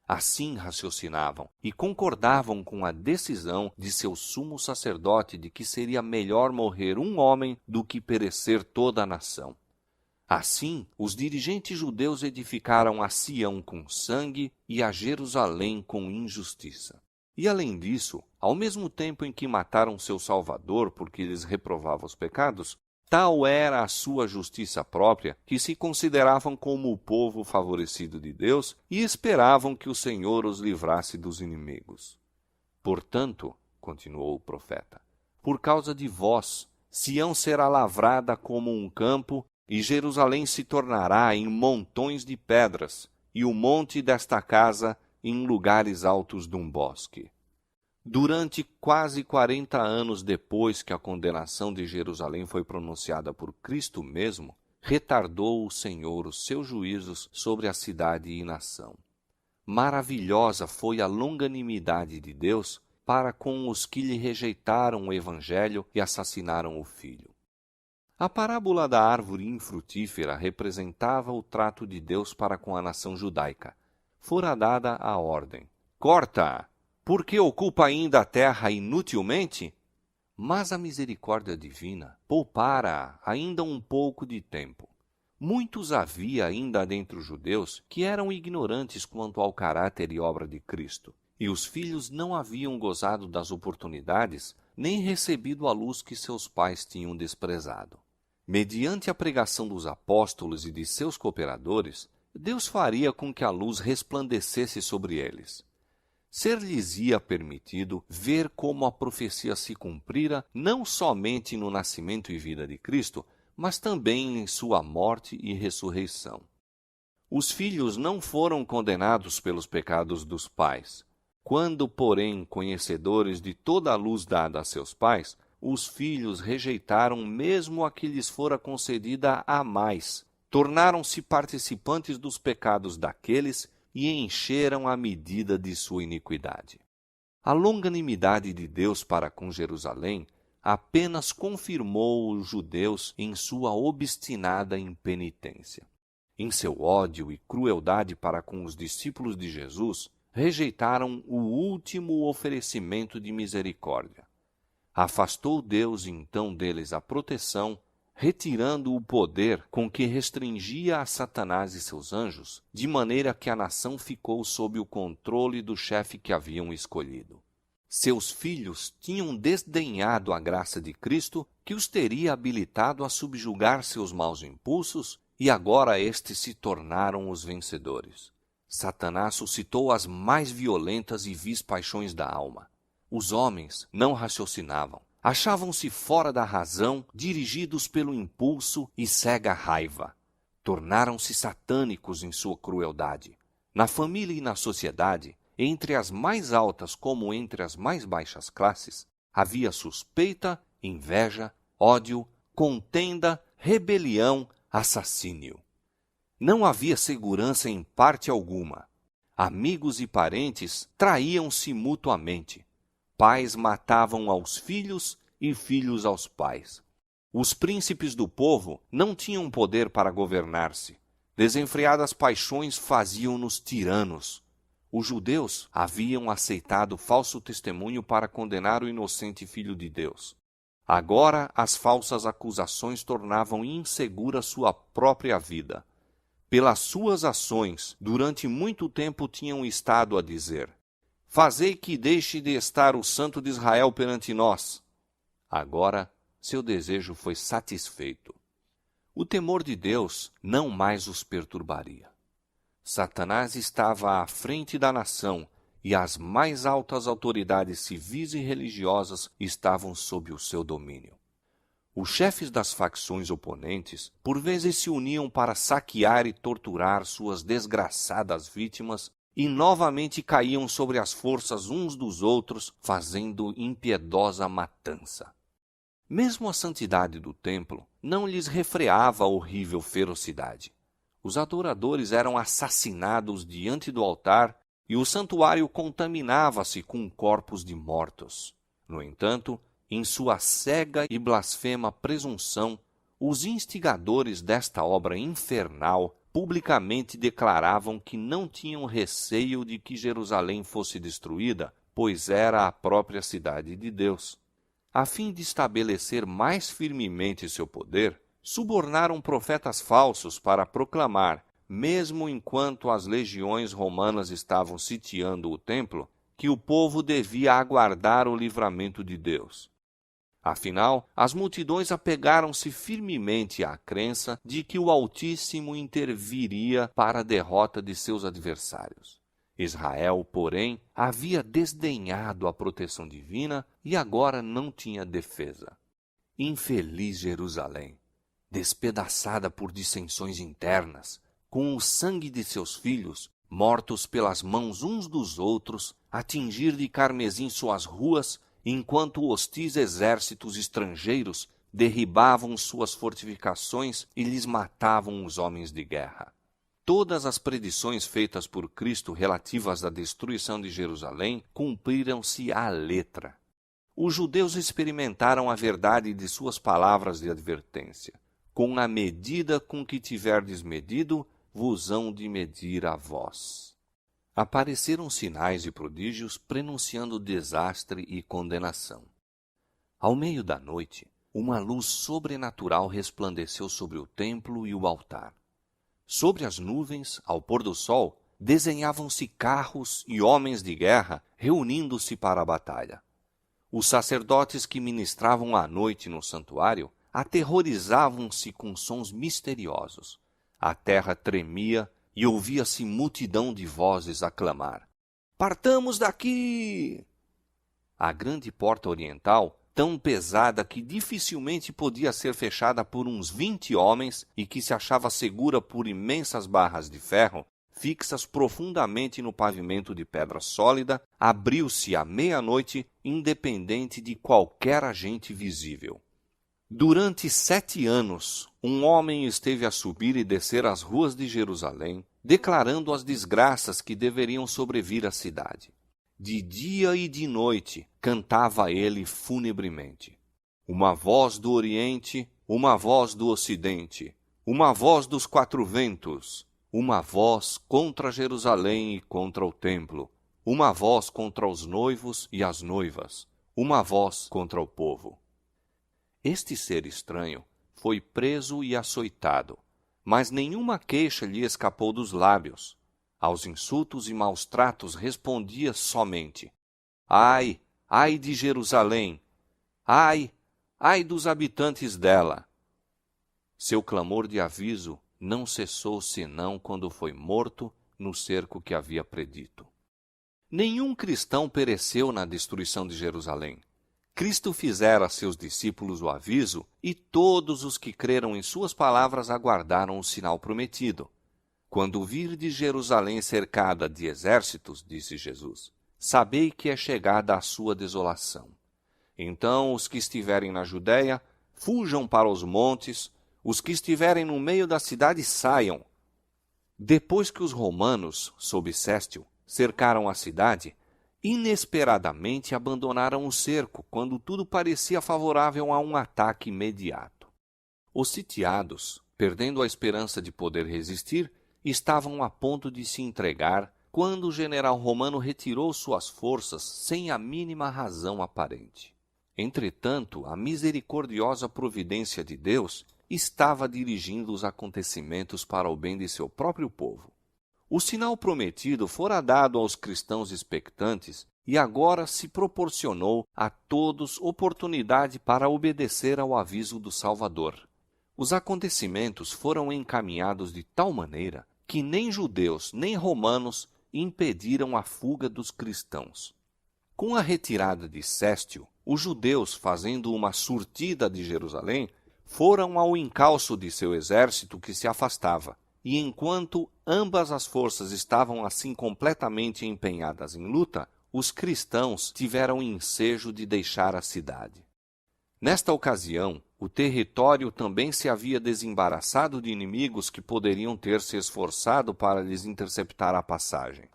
Assim raciocinavam e concordavam com a decisão de seu sumo sacerdote de que seria melhor morrer um homem do que perecer toda a nação. Assim, os dirigentes judeus edificaram a Sião com sangue e a Jerusalém com injustiça. E além disso, ao mesmo tempo em que mataram seu Salvador porque lhes reprovava os pecados, tal era a sua justiça própria que se consideravam como o povo favorecido de Deus e esperavam que o Senhor os livrasse dos inimigos. Portanto, continuou o profeta, por causa de vós, Sião será lavrada como um campo e Jerusalém se tornará em montões de pedras e o monte desta casa em lugares altos de um bosque. Durante quase 40 anos depois que a condenação de Jerusalém foi pronunciada por Cristo mesmo, retardou o Senhor os seus juízos sobre a cidade e nação. Maravilhosa foi a longanimidade de Deus para com os que lhe rejeitaram o Evangelho e assassinaram o Filho. A parábola da árvore infrutífera representava o trato de Deus para com a nação judaica. Fora dada a ordem: corta! Porque ocupa ainda a terra inutilmente? Mas a misericórdia divina poupara ainda um pouco de tempo. Muitos havia ainda dentre os judeus que eram ignorantes quanto ao caráter e obra de Cristo, e os filhos não haviam gozado das oportunidades nem recebido a luz que seus pais tinham desprezado. Mediante a pregação dos apóstolos e de seus cooperadores, Deus faria com que a luz resplandecesse sobre eles. Ser-lhes-ia permitido ver como a profecia se cumprira não somente no nascimento e vida de Cristo, mas também em sua morte e ressurreição. Os filhos não foram condenados pelos pecados dos pais. Quando, porém, conhecedores de toda a luz dada a seus pais, os filhos rejeitaram mesmo a que lhes fora concedida a mais, tornaram-se participantes dos pecados daqueles e encheram a medida de sua iniquidade. A longanimidade de Deus para com Jerusalém apenas confirmou os judeus em sua obstinada impenitência. Em seu ódio e crueldade para com os discípulos de Jesus, rejeitaram o último oferecimento de misericórdia. Afastou Deus então deles a proteção, retirando o poder com que restringia a Satanás e seus anjos, de maneira que a nação ficou sob o controle do chefe que haviam escolhido. Seus filhos tinham desdenhado a graça de Cristo, que os teria habilitado a subjugar seus maus impulsos, e agora estes se tornaram os vencedores. Satanás suscitou as mais violentas e vis paixões da alma. Os homens não raciocinavam. Achavam-se fora da razão, dirigidos pelo impulso e cega raiva. Tornaram-se satânicos em sua crueldade. Na família e na sociedade, entre as mais altas como entre as mais baixas classes, havia suspeita, inveja, ódio, contenda, rebelião, assassínio. Não havia segurança em parte alguma. Amigos e parentes traíam-se mutuamente. Pais matavam aos filhos e filhos aos pais. Os príncipes do povo não tinham poder para governar-se. Desenfreadas paixões faziam-nos tiranos. Os judeus haviam aceitado falso testemunho para condenar o inocente Filho de Deus. Agora as falsas acusações tornavam insegura sua própria vida. Pelas suas ações, durante muito tempo tinham estado a dizer: fazei que deixe de estar o Santo de Israel perante nós. Agora, seu desejo foi satisfeito. O temor de Deus não mais os perturbaria. Satanás estava à frente da nação e as mais altas autoridades civis e religiosas estavam sob o seu domínio. Os chefes das facções oponentes, por vezes, se uniam para saquear e torturar suas desgraçadas vítimas e novamente caíam sobre as forças uns dos outros, fazendo impiedosa matança. Mesmo a santidade do templo não lhes refreava a horrível ferocidade. Os adoradores eram assassinados diante do altar e o santuário contaminava-se com corpos de mortos. No entanto, em sua cega e blasfema presunção, os instigadores desta obra infernal publicamente declaravam que não tinham receio de que Jerusalém fosse destruída, pois era a própria cidade de Deus. A fim de estabelecer mais firmemente seu poder, subornaram profetas falsos para proclamar, mesmo enquanto as legiões romanas estavam sitiando o templo, que o povo devia aguardar o livramento de Deus. Afinal, as multidões apegaram-se firmemente à crença de que o Altíssimo interviria para a derrota de seus adversários. Israel, porém, havia desdenhado a proteção divina e agora não tinha defesa. Infeliz Jerusalém, despedaçada por dissensões internas, com o sangue de seus filhos, mortos pelas mãos uns dos outros, a tingir de carmesim suas ruas, enquanto hostis exércitos estrangeiros derribavam suas fortificações e lhes matavam os homens de guerra. Todas as predições feitas por Cristo relativas à destruição de Jerusalém cumpriram-se à letra. Os judeus experimentaram a verdade de suas palavras de advertência. Com a medida com que tiverdes medido, vos hão de medir a vós. Apareceram sinais e prodígios prenunciando desastre e condenação. Ao meio da noite, uma luz sobrenatural resplandeceu sobre o templo e o altar. Sobre as nuvens, ao pôr do sol, desenhavam-se carros e homens de guerra reunindo-se para a batalha. Os sacerdotes que ministravam à noite no santuário aterrorizavam-se com sons misteriosos. A terra tremia e ouvia-se multidão de vozes a clamar: "Partamos daqui!" A grande porta oriental, tão pesada que dificilmente podia ser fechada por uns 20 homens e que se achava segura por imensas barras de ferro, fixas profundamente no pavimento de pedra sólida, abriu-se à meia-noite, independente de qualquer agente visível. Durante 7 anos, um homem esteve a subir e descer as ruas de Jerusalém, declarando as desgraças que deveriam sobrevir à cidade. De dia e de noite cantava ele funebremente. Uma voz do Oriente, uma voz do Ocidente, uma voz dos 4 ventos, uma voz contra Jerusalém e contra o templo, uma voz contra os noivos e as noivas, uma voz contra o povo. Este ser estranho foi preso e açoitado, mas nenhuma queixa lhe escapou dos lábios. Aos insultos e maus tratos respondia somente: "Ai, ai de Jerusalém! Ai, ai dos habitantes dela!" Seu clamor de aviso não cessou senão quando foi morto no cerco que havia predito. Nenhum cristão pereceu na destruição de Jerusalém. Cristo fizera a seus discípulos o aviso, e todos os que creram em suas palavras aguardaram o sinal prometido. "Quando virdes Jerusalém cercada de exércitos", disse Jesus, "sabei que é chegada a sua desolação. Então os que estiverem na Judéia, fujam para os montes, os que estiverem no meio da cidade saiam." Depois que os romanos, sob Céstio, cercaram a cidade, inesperadamente abandonaram o cerco quando tudo parecia favorável a um ataque imediato. Os sitiados, perdendo a esperança de poder resistir, estavam a ponto de se entregar quando o general romano retirou suas forças sem a mínima razão aparente. Entretanto, a misericordiosa providência de Deus estava dirigindo os acontecimentos para o bem de seu próprio povo. O sinal prometido fora dado aos cristãos expectantes e agora se proporcionou a todos oportunidade para obedecer ao aviso do Salvador. Os acontecimentos foram encaminhados de tal maneira que nem judeus nem romanos impediram a fuga dos cristãos. Com a retirada de Céstio, os judeus, fazendo uma surtida de Jerusalém, foram ao encalço de seu exército que se afastava. E enquanto ambas as forças estavam assim completamente empenhadas em luta, os cristãos tiveram ensejo de deixar a cidade. Nesta ocasião, o território também se havia desembaraçado de inimigos que poderiam ter se esforçado para lhes interceptar a passagem.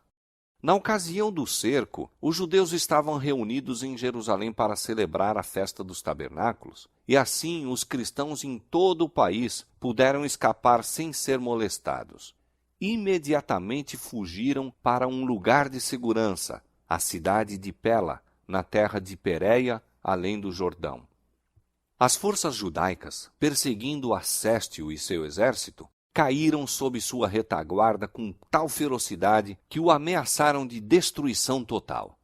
Na ocasião do cerco, os judeus estavam reunidos em Jerusalém para celebrar a festa dos tabernáculos, e assim os cristãos em todo o país puderam escapar sem ser molestados. Imediatamente fugiram para um lugar de segurança, a cidade de Pela, na terra de Pérea, além do Jordão. As forças judaicas, perseguindo Acéstio e seu exército, caíram sob sua retaguarda com tal ferocidade que o ameaçaram de destruição total.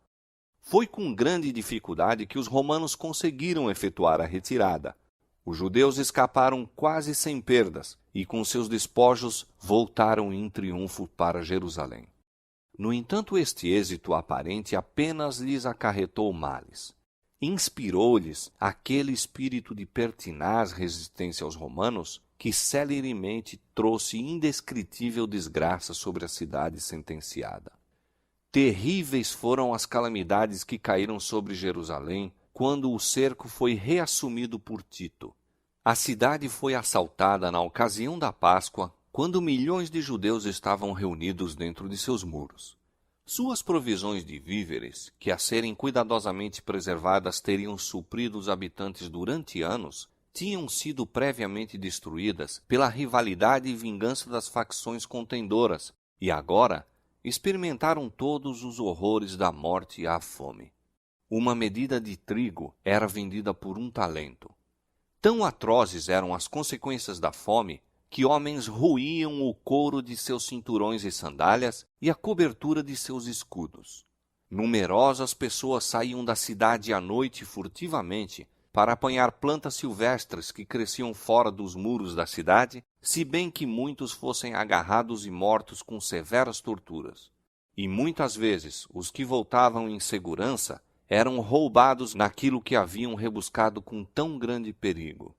Foi com grande dificuldade que os romanos conseguiram efetuar a retirada. Os judeus escaparam quase sem perdas e, com seus despojos, voltaram em triunfo para Jerusalém. No entanto, este êxito aparente apenas lhes acarretou males. Inspirou-lhes aquele espírito de pertinaz resistência aos romanos que celeremente trouxe indescritível desgraça sobre a cidade sentenciada. Terríveis foram as calamidades que caíram sobre Jerusalém quando o cerco foi reassumido por Tito. A cidade foi assaltada na ocasião da Páscoa, quando milhões de judeus estavam reunidos dentro de seus muros. Suas provisões de víveres, que a serem cuidadosamente preservadas teriam suprido os habitantes durante anos, tinham sido previamente destruídas pela rivalidade e vingança das facções contendoras, e agora experimentaram todos os horrores da morte e a fome. Uma medida de trigo era vendida por 1 talento. Tão atrozes eram as consequências da fome que homens roíam o couro de seus cinturões e sandálias e a cobertura de seus escudos. Numerosas pessoas saíam da cidade à noite furtivamente para apanhar plantas silvestres que cresciam fora dos muros da cidade, se bem que muitos fossem agarrados e mortos com severas torturas. E muitas vezes os que voltavam em segurança eram roubados naquilo que haviam rebuscado com tão grande perigo.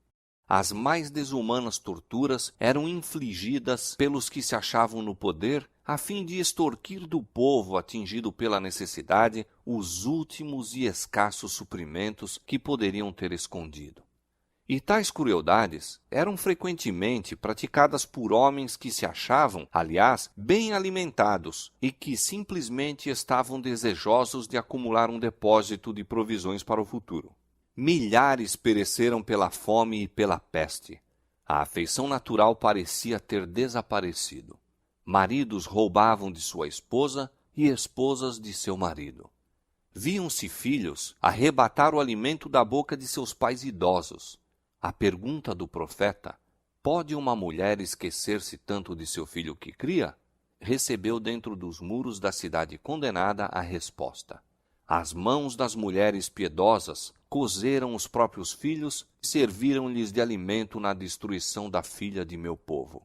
As mais desumanas torturas eram infligidas pelos que se achavam no poder a fim de extorquir do povo atingido pela necessidade os últimos e escassos suprimentos que poderiam ter escondido. E tais crueldades eram frequentemente praticadas por homens que se achavam, aliás, bem alimentados e que simplesmente estavam desejosos de acumular um depósito de provisões para o futuro. Milhares pereceram pela fome e pela peste. A afeição natural parecia ter desaparecido. Maridos roubavam de sua esposa e esposas de seu marido. Viam-se filhos arrebatar o alimento da boca de seus pais idosos. A pergunta do profeta, pode uma mulher esquecer-se tanto de seu filho que cria? Recebeu dentro dos muros da cidade condenada a resposta. As mãos das mulheres piedosas cozeram os próprios filhos e serviram-lhes de alimento na destruição da filha de meu povo.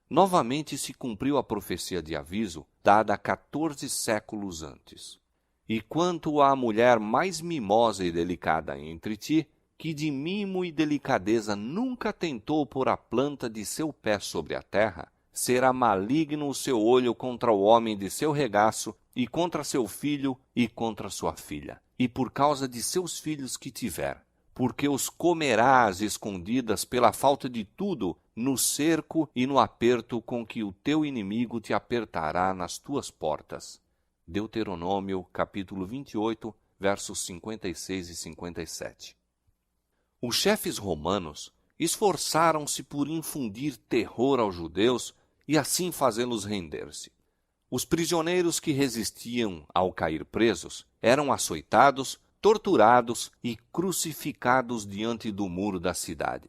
Novamente se cumpriu a profecia de aviso, dada 14 séculos antes. E quanto à mulher mais mimosa e delicada entre ti, que de mimo e delicadeza nunca tentou pôr a planta de seu pé sobre a terra, será maligno o seu olho contra o homem de seu regaço, e contra seu filho e contra sua filha, e por causa de seus filhos que tiver, porque os comerás escondidas pela falta de tudo no cerco e no aperto com que o teu inimigo te apertará nas tuas portas. Deuteronômio, capítulo 28, versos 56 e 57. Os chefes romanos esforçaram-se por infundir terror aos judeus e assim fazê-los render-se. Os prisioneiros que resistiam ao cair presos eram açoitados, torturados e crucificados diante do muro da cidade.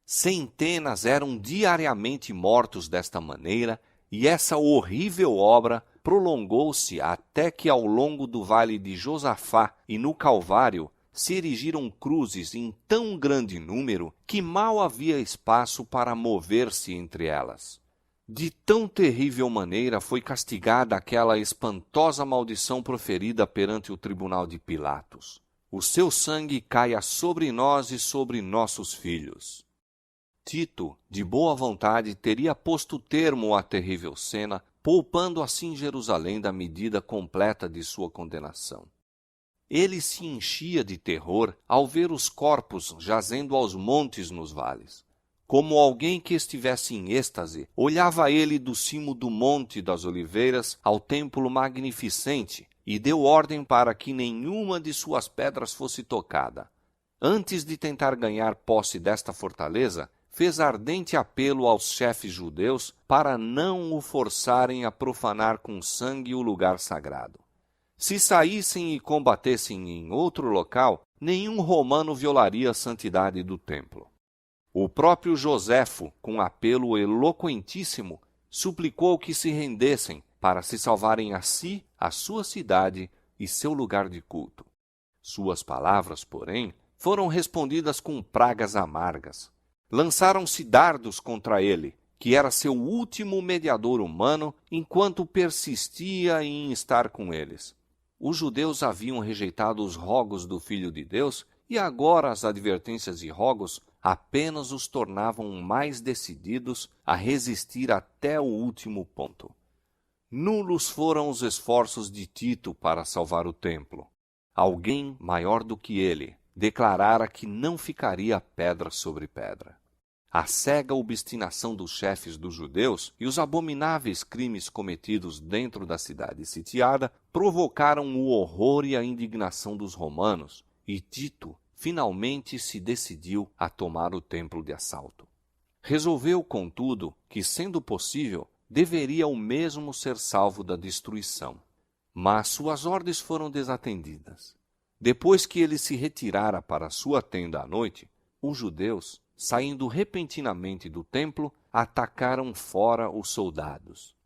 Centenas eram diariamente mortos desta maneira, e essa horrível obra prolongou-se até que ao longo do vale de Josafá e no Calvário se erigiram cruzes em tão grande número que mal havia espaço para mover-se entre elas. De tão terrível maneira foi castigada aquela espantosa maldição proferida perante o tribunal de Pilatos. O seu sangue caia sobre nós e sobre nossos filhos. Tito, de boa vontade, teria posto termo à terrível cena, poupando assim Jerusalém da medida completa de sua condenação. Ele se enchia de terror ao ver os corpos jazendo aos montes nos vales. Como alguém que estivesse em êxtase, olhava ele do cimo do Monte das Oliveiras ao templo magnificente e deu ordem para que nenhuma de suas pedras fosse tocada. Antes de tentar ganhar posse desta fortaleza, fez ardente apelo aos chefes judeus para não o forçarem a profanar com sangue o lugar sagrado. Se saíssem e combatessem em outro local, nenhum romano violaria a santidade do templo. O próprio Joséfo, com apelo eloquentíssimo, suplicou que se rendessem para se salvarem a si, a sua cidade e seu lugar de culto. Suas palavras, porém, foram respondidas com pragas amargas. Lançaram-se dardos contra ele, que era seu último mediador humano, enquanto persistia em estar com eles. Os judeus haviam rejeitado os rogos do Filho de Deus, e agora as advertências e rogos apenas os tornavam mais decididos a resistir até o último ponto. Nulos foram os esforços de Tito para salvar o templo. Alguém maior do que ele declarara que não ficaria pedra sobre pedra. A cega obstinação dos chefes dos judeus e os abomináveis crimes cometidos dentro da cidade sitiada provocaram o horror e a indignação dos romanos, e Tito finalmente se decidiu a tomar o templo de assalto. Resolveu, contudo, que, sendo possível, deveria o mesmo ser salvo da destruição. Mas suas ordens foram desatendidas. Depois que ele se retirara para sua tenda à noite, os judeus, saindo repentinamente do templo, atacaram fora os soldados.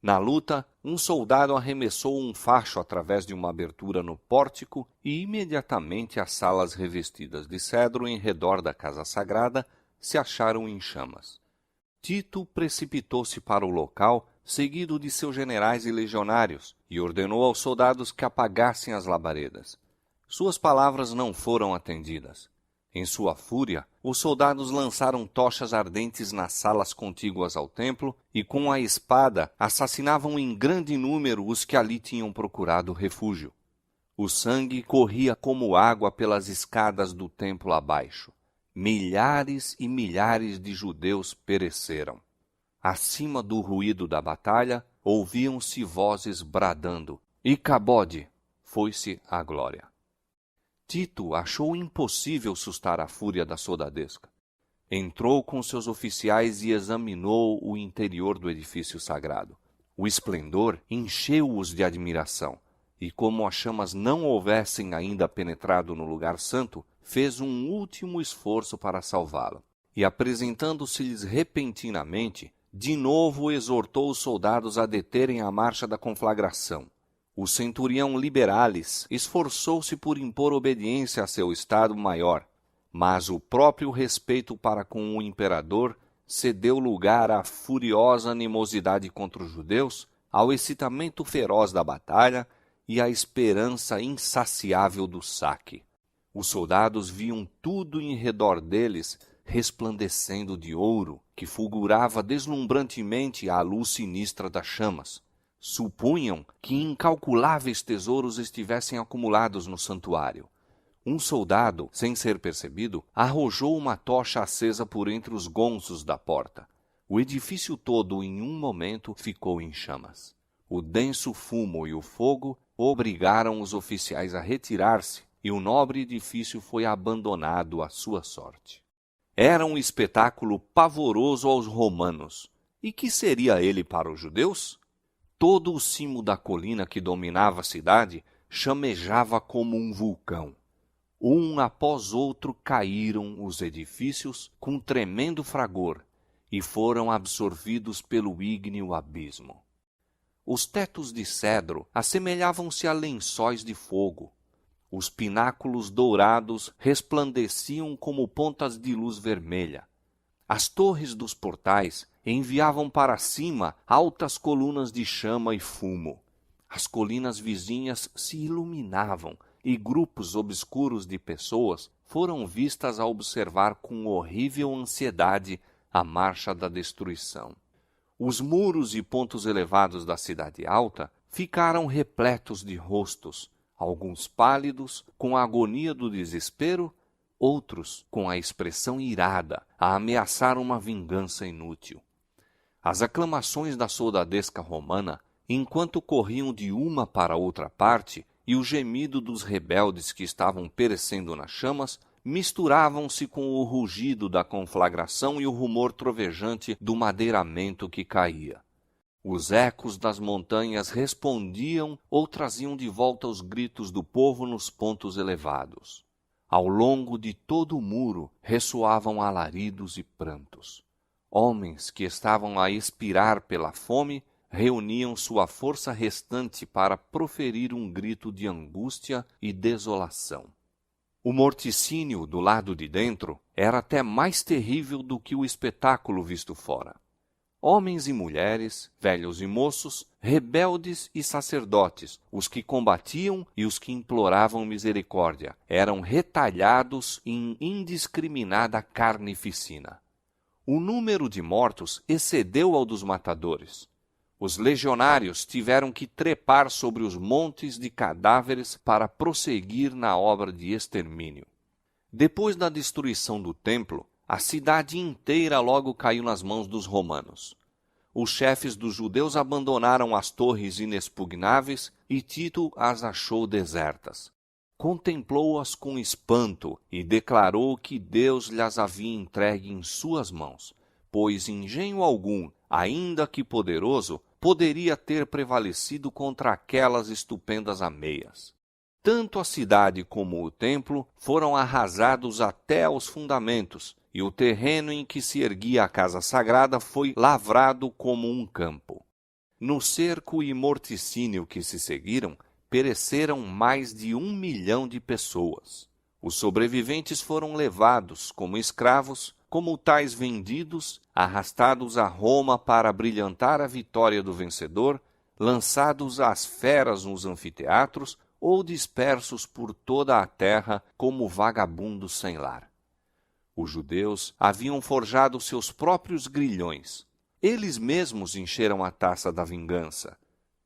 Na luta, um soldado arremessou um facho através de uma abertura no pórtico e imediatamente as salas revestidas de cedro em redor da casa sagrada se acharam em chamas. Tito precipitou-se para o local, seguido de seus generais e legionários, e ordenou aos soldados que apagassem as labaredas. Suas palavras não foram atendidas. Em sua fúria, os soldados lançaram tochas ardentes nas salas contíguas ao templo e, com a espada, assassinavam em grande número os que ali tinham procurado refúgio. O sangue corria como água pelas escadas do templo abaixo. Milhares e milhares de judeus pereceram. Acima do ruído da batalha, ouviam-se vozes bradando: Icabode, foi-se a glória. Tito achou impossível sustar a fúria da soldadesca. Entrou com seus oficiais e examinou o interior do edifício sagrado. O esplendor encheu-os de admiração, e como as chamas não houvessem ainda penetrado no lugar santo, fez um último esforço para salvá-lo. E, apresentando-se-lhes repentinamente, de novo exortou os soldados a deterem a marcha da conflagração. O centurião Liberalis esforçou-se por impor obediência a seu estado-maior, mas o próprio respeito para com o imperador cedeu lugar à furiosa animosidade contra os judeus, ao excitamento feroz da batalha e à esperança insaciável do saque. Os soldados viam tudo em redor deles resplandecendo de ouro, que fulgurava deslumbrantemente à luz sinistra das chamas. Supunham que incalculáveis tesouros estivessem acumulados no santuário. Um soldado, sem ser percebido, arrojou uma tocha acesa por entre os gonzos da porta. O edifício todo, em um momento, ficou em chamas. O denso fumo e o fogo obrigaram os oficiais a retirar-se, e o nobre edifício foi abandonado à sua sorte. Era um espetáculo pavoroso aos romanos. E que seria ele para os judeus? Todo o cimo da colina que dominava a cidade chamejava como um vulcão. Um após outro caíram os edifícios com tremendo fragor e foram absorvidos pelo ígneo abismo. Os tetos de cedro assemelhavam-se a lençóis de fogo. Os pináculos dourados resplandeciam como pontas de luz vermelha. As torres dos portais enviavam para cima altas colunas de chama e fumo. As colinas vizinhas se iluminavam e grupos obscuros de pessoas foram vistas a observar com horrível ansiedade a marcha da destruição. Os muros e pontos elevados da cidade alta ficaram repletos de rostos, alguns pálidos, com a agonia do desespero, outros com a expressão irada, a ameaçar uma vingança inútil. As aclamações da soldadesca romana, enquanto corriam de uma para outra parte, e o gemido dos rebeldes que estavam perecendo nas chamas, misturavam-se com o rugido da conflagração e o rumor trovejante do madeiramento que caía. Os ecos das montanhas respondiam ou traziam de volta os gritos do povo nos pontos elevados. Ao longo de todo o muro ressoavam alaridos e prantos. Homens que estavam a expirar pela fome reuniam sua força restante para proferir um grito de angústia e desolação. O morticínio do lado de dentro era até mais terrível do que o espetáculo visto fora. Homens e mulheres, velhos e moços, rebeldes e sacerdotes, os que combatiam e os que imploravam misericórdia, eram retalhados em indiscriminada carnificina. O número de mortos excedeu ao dos matadores. Os legionários tiveram que trepar sobre os montes de cadáveres para prosseguir na obra de extermínio. Depois da destruição do templo, a cidade inteira logo caiu nas mãos dos romanos. Os chefes dos judeus abandonaram as torres inexpugnáveis e Tito as achou desertas. Contemplou-as com espanto e declarou que Deus lhes havia entregue em suas mãos, pois engenho algum, ainda que poderoso, poderia ter prevalecido contra aquelas estupendas ameias. Tanto a cidade como o templo foram arrasados até aos fundamentos, e o terreno em que se erguia a casa sagrada foi lavrado como um campo. No cerco e morticínio que se seguiram, pereceram mais de 1 milhão de pessoas. Os sobreviventes foram levados como escravos, como tais vendidos, arrastados a Roma para brilhantar a vitória do vencedor, lançados às feras nos anfiteatros ou dispersos por toda a terra como vagabundos sem lar. Os judeus haviam forjado seus próprios grilhões. Eles mesmos encheram a taça da vingança.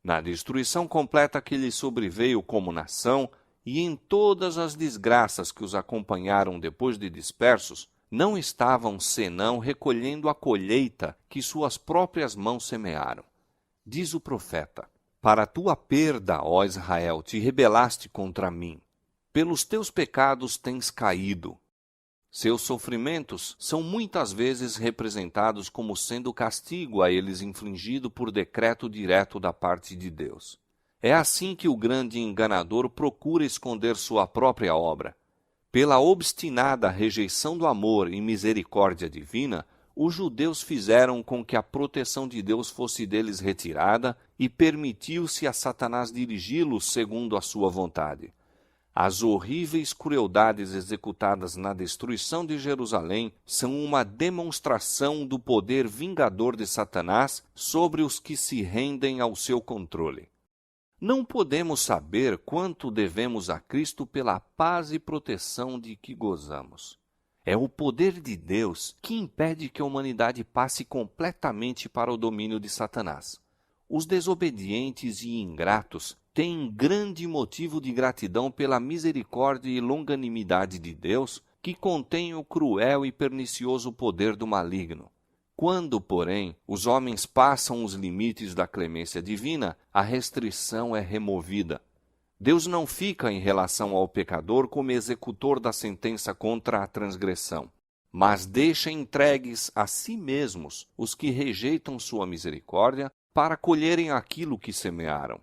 Na destruição completa que lhes sobreveio como nação e em todas as desgraças que os acompanharam depois de dispersos, não estavam senão recolhendo a colheita que suas próprias mãos semearam. Diz o profeta: para tua perda, ó Israel, te rebelaste contra mim. Pelos teus pecados tens caído. Seus sofrimentos são muitas vezes representados como sendo castigo a eles infligido por decreto direto da parte de Deus. É assim que o grande enganador procura esconder sua própria obra. Pela obstinada rejeição do amor e misericórdia divina, os judeus fizeram com que a proteção de Deus fosse deles retirada e permitiu-se a Satanás dirigi-los segundo a sua vontade. As horríveis crueldades executadas na destruição de Jerusalém são uma demonstração do poder vingador de Satanás sobre os que se rendem ao seu controle. Não podemos saber quanto devemos a Cristo pela paz e proteção de que gozamos. É o poder de Deus que impede que a humanidade passe completamente para o domínio de Satanás. Os desobedientes e ingratos têm grande motivo de gratidão pela misericórdia e longanimidade de Deus, que contém o cruel e pernicioso poder do maligno. Quando, porém, os homens passam os limites da clemência divina, a restrição é removida. Deus não fica em relação ao pecador como executor da sentença contra a transgressão, mas deixa entregues a si mesmos os que rejeitam sua misericórdia para colherem aquilo que semearam.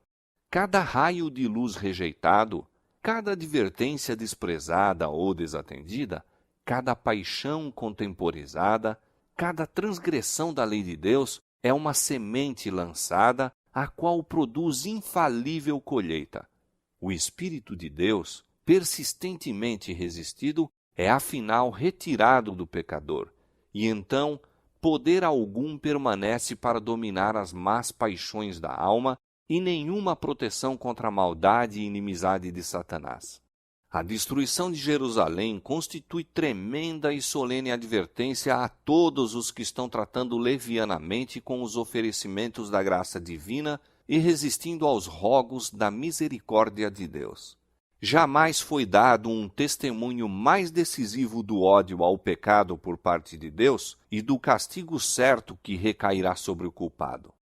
Cada raio de luz rejeitado, cada advertência desprezada ou desatendida, cada paixão contemporizada, cada transgressão da lei de Deus é uma semente lançada, a qual produz infalível colheita. O Espírito de Deus, persistentemente resistido, é afinal retirado do pecador, e então poder algum permanece para dominar as más paixões da alma e nenhuma proteção contra a maldade e inimizade de Satanás. A destruição de Jerusalém constitui tremenda e solene advertência a todos os que estão tratando levianamente com os oferecimentos da graça divina e resistindo aos rogos da misericórdia de Deus. Jamais foi dado um testemunho mais decisivo do ódio ao pecado por parte de Deus e do castigo certo que recairá sobre o culpado.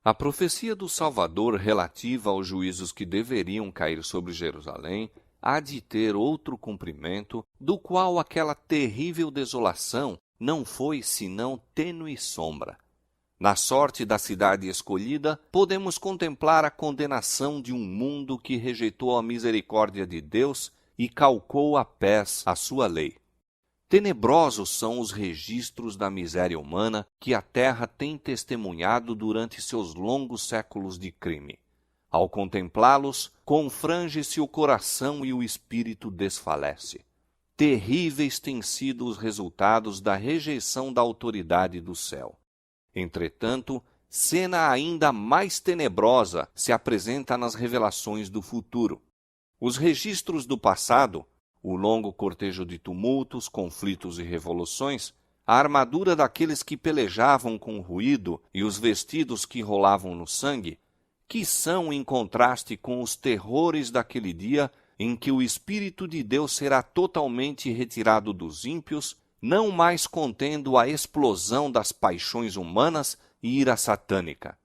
A profecia do Salvador relativa aos juízos que deveriam cair sobre Jerusalém há de ter outro cumprimento, do qual aquela terrível desolação não foi senão tênue sombra. Na sorte da cidade escolhida, podemos contemplar a condenação de um mundo que rejeitou a misericórdia de Deus e calcou a pés a sua lei. Tenebrosos são os registros da miséria humana que a terra tem testemunhado durante seus longos séculos de crime. Ao contemplá-los, confrange-se o coração e o espírito desfalece. Terríveis têm sido os resultados da rejeição da autoridade do céu. Entretanto, cena ainda mais tenebrosa se apresenta nas revelações do futuro. Os registros do passado, o longo cortejo de tumultos, conflitos e revoluções, a armadura daqueles que pelejavam com ruído e os vestidos que rolavam no sangue, que são em contraste com os terrores daquele dia em que o Espírito de Deus será totalmente retirado dos ímpios, não mais contendo a explosão das paixões humanas e ira satânica.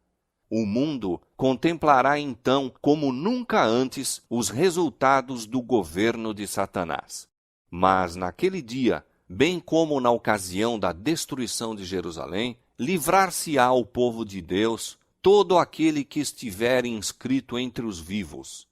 O mundo contemplará então, como nunca antes, os resultados do governo de Satanás. Mas naquele dia, bem como na ocasião da destruição de Jerusalém, livrar-se-á o povo de Deus, todo aquele que estiver inscrito entre os vivos.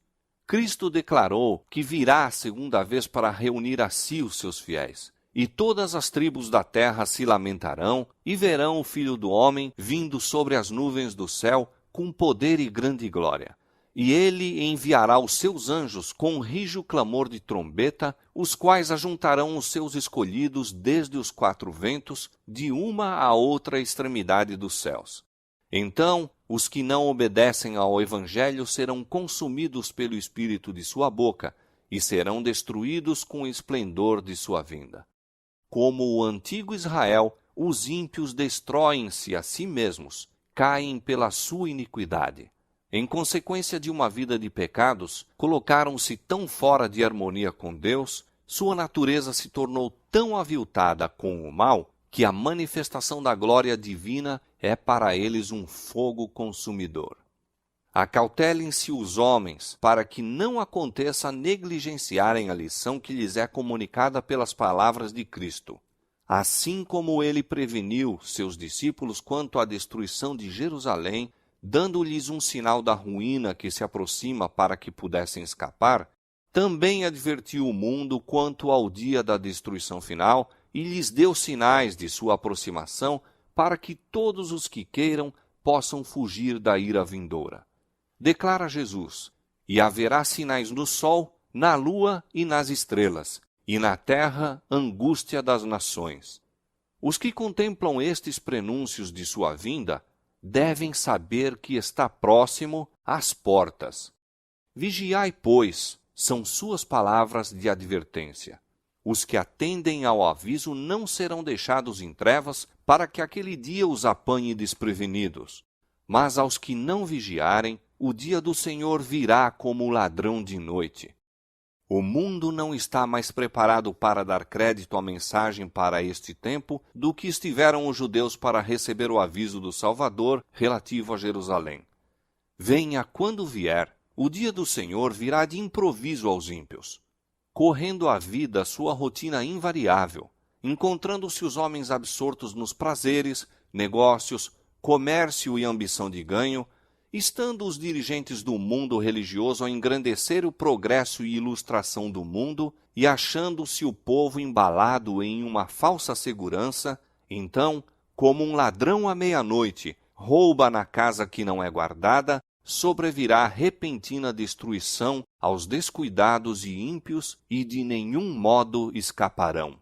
Cristo declarou que virá a segunda vez para reunir a si os seus fiéis. E todas as tribos da terra se lamentarão e verão o Filho do Homem vindo sobre as nuvens do céu com poder e grande glória. E ele enviará os seus anjos com um rijo clamor de trombeta, os quais ajuntarão os seus escolhidos desde os quatro ventos, de uma a outra extremidade dos céus. Então, os que não obedecem ao Evangelho serão consumidos pelo espírito de sua boca e serão destruídos com o esplendor de sua vinda. Como o antigo Israel, os ímpios destroem-se a si mesmos, caem pela sua iniquidade. Em consequência de uma vida de pecados, colocaram-se tão fora de harmonia com Deus, sua natureza se tornou tão aviltada com o mal, que a manifestação da glória divina é para eles um fogo consumidor. Acautelem-se os homens, para que não aconteça negligenciarem a lição que lhes é comunicada pelas palavras de Cristo. Assim como ele preveniu seus discípulos quanto à destruição de Jerusalém, dando-lhes um sinal da ruína que se aproxima para que pudessem escapar, também advertiu o mundo quanto ao dia da destruição final e lhes deu sinais de sua aproximação para que todos os que queiram possam fugir da ira vindoura. Declara Jesus: e haverá sinais no sol, na lua e nas estrelas, e na terra angústia das nações. Os que contemplam estes prenúncios de sua vinda devem saber que está próximo às portas. Vigiai, pois, são suas palavras de advertência. Os que atendem ao aviso não serão deixados em trevas para que aquele dia os apanhe desprevenidos. Mas aos que não vigiarem, o dia do Senhor virá como ladrão de noite. O mundo não está mais preparado para dar crédito à mensagem para este tempo do que estiveram os judeus para receber o aviso do Salvador relativo a Jerusalém. Venha quando vier, o dia do Senhor virá de improviso aos ímpios. Correndo a vida sua rotina invariável, encontrando-se os homens absortos nos prazeres, negócios, comércio e ambição de ganho, estando os dirigentes do mundo religioso a engrandecer o progresso e ilustração do mundo e achando-se o povo embalado em uma falsa segurança, então, como um ladrão à meia-noite, rouba na casa que não é guardada, sobrevirá repentina destruição aos descuidados e ímpios e de nenhum modo escaparão.